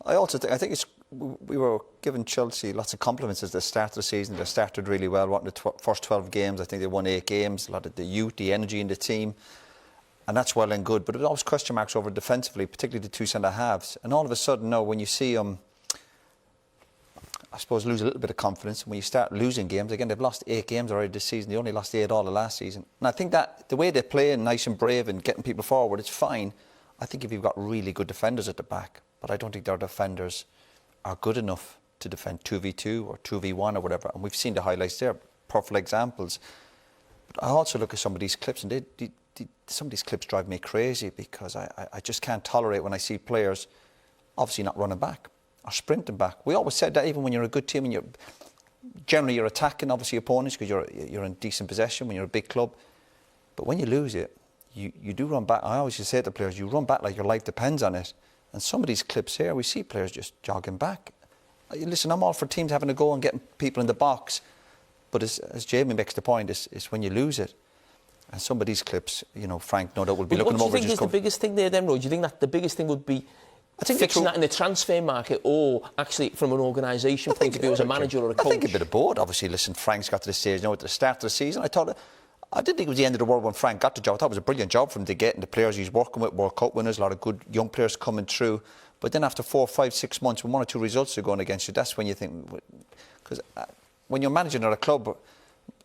I also think we were giving Chelsea lots of compliments at the start of the season. They started really well. Won the first 12 games. I think they won 8 games. A lot of the youth, the energy in the team. And that's well and good. But there's always question marks over defensively, particularly the two centre-halves. And all of a sudden, now, when you see them, I suppose, lose a little bit of confidence, when you start losing games, again, they've lost 8 games already this season. They only lost 8 all the last season. And I think that the way they play, and nice and brave and getting people forward, it's fine. I think if you've got really good defenders at the back, but I don't think their defenders are good enough to defend 2v2 or 2v1 or whatever. And we've seen the highlights there, perfect examples. But I also look at some of these clips, and some of these clips drive me crazy, because I just can't tolerate when I see players obviously not running back or sprinting back. We always said that even when you're a good team, and generally you're attacking obviously opponents because you're in decent possession when you're a big club. But when you lose it, you do run back. I always say to players, you run back like your life depends on it. And some of these clips here, we see players just jogging back. Listen, I'm all for teams having a go and getting people in the box. But as Jamie makes the point, it's when you lose it. And some of these clips, you know, Frank no doubt will be looking over. What do you think is the biggest thing there then, Roy? Do you think that the biggest thing would be fixing that in the transfer market, or actually from an organisation point of view as a manager or a coach? I think a bit of both. Obviously, listen, Frank's got to the stage now at the start of the season. I didn't think it was the end of the world when Frank got the job. I thought it was a brilliant job for him to get, and the players he's working with, World Cup winners, a lot of good young players coming through. But then after 4, 5, 6 months, when 1 or 2 results are going against you, that's when you think... Because when you're managing at a club,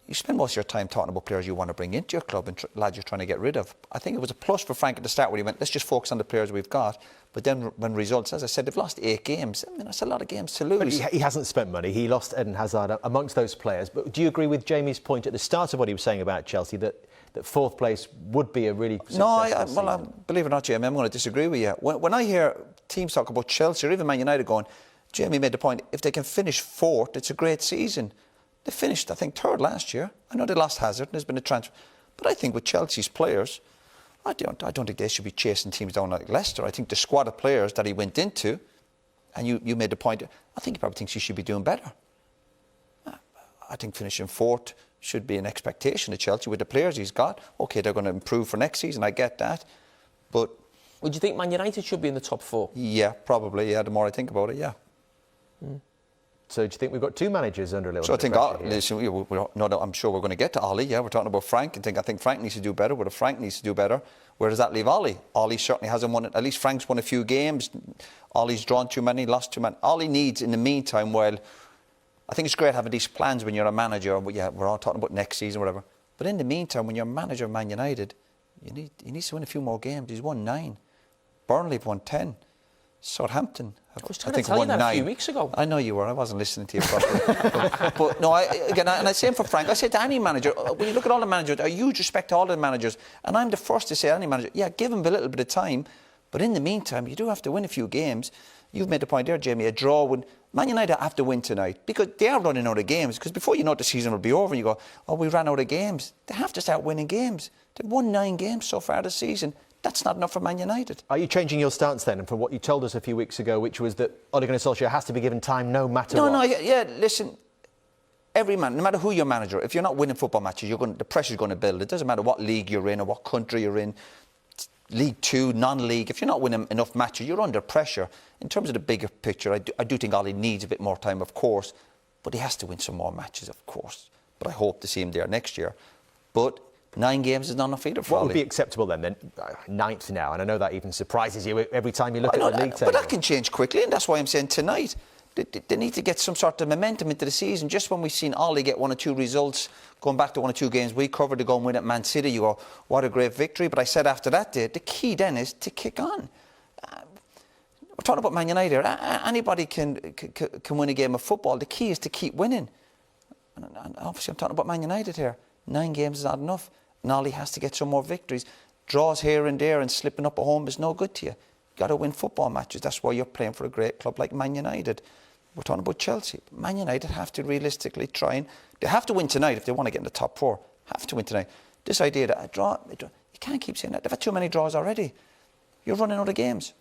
you spend most of your time talking about players you want to bring into your club and lads you're trying to get rid of. I think it was a plus for Frank at the start where he went, let's just focus on the players we've got. But then when results, as I said, they've lost 8 games. I mean, that's a lot of games to lose. But he hasn't spent money. He lost Eden Hazard amongst those players. But do you agree with Jamie's point at the start of what he was saying about Chelsea, that 4th place would be a really successful season? Believe it or not, Jamie, I'm going to disagree with you. When I hear teams talk about Chelsea or even Man United going, Jamie made the point, if they can finish 4th, it's a great season. They finished, I think, 3rd last year. I know they lost Hazard and there's been a transfer. But I think with Chelsea's players, I don't think they should be chasing teams down like Leicester. I think the squad of players that he went into, and you made the point, I think he probably thinks he should be doing better. I think finishing 4th should be an expectation of Chelsea with the players he's got. OK, they're going to improve for next season, I get that. But... Would you think Man United should be in the top 4? Yeah, probably, yeah, the more I think about it, yeah. Mm. So do you think we've got 2 managers under a little bit of pressure here? Listen, I'm sure we're going to get to Ollie, yeah. We're talking about Frank, and I think Frank needs to do better. Whether Frank needs to do better, where does that leave Ollie? Ollie certainly hasn't won it. At least Frank's won a few games. Ollie's drawn too many, lost too many. Ollie needs, in the meantime, while... I think it's great having these plans when you're a manager. Yeah, we're all talking about next season, whatever. But in the meantime, when you're a manager of Man United, he needs to win a few more games. He's won 9. Burnley have won 10. Southampton I was trying to tell you that a few weeks ago. I know you were. I wasn't listening to you properly. but no, and I say for Frank, I say to any manager, when you look at all the managers, I huge respect to all the managers, and I'm the first to say any manager, yeah, give him a little bit of time, but in the meantime, you do have to win a few games. You've made the point there, Jamie, a draw would... Man United have to win tonight because they are running out of games, because before you know it, the season will be over and you go, oh, we ran out of games. They have to start winning games. They've won 9 games so far this season. That's not enough for Man United. Are you changing your stance then from what you told us a few weeks ago, which was that Ole Gunnar Solskjaer has to be given time no matter what? Yeah, listen, every man, no matter who your manager, if you're not winning football matches, the pressure's going to build. It doesn't matter what league you're in or what country you're in, League 2, non-league. If you're not winning enough matches, you're under pressure. In terms of the bigger picture, I do think Ollie needs a bit more time, of course, but he has to win some more matches, of course. But I hope to see him there next year. But 9 games is not enough either for What Ollie. would be acceptable then? 9th now, and I know that even surprises you every time you look at the league table. But that can change quickly, and that's why I'm saying tonight they need to get some sort of momentum into the season. Just when we've seen Ollie get 1 or 2 results, going back to 1 or 2 games we covered, to go and win at Man City, you go, what a great victory. But I said after that day, the key then is to kick on. We're talking about Man United. Anybody can win a game of football. The key is to keep winning. And obviously I'm talking about Man United here. 9 games is not enough. And Ollie has to get some more victories. Draws here and there and slipping up at home is no good to you. You've got to win football matches. That's why you're playing for a great club like Man United. We're talking about Chelsea. Man United have to realistically try and... They have to win tonight if they want to get in the top 4. Have to win tonight. This idea that a draw... You can't keep saying that. They've had too many draws already. You're running out of games.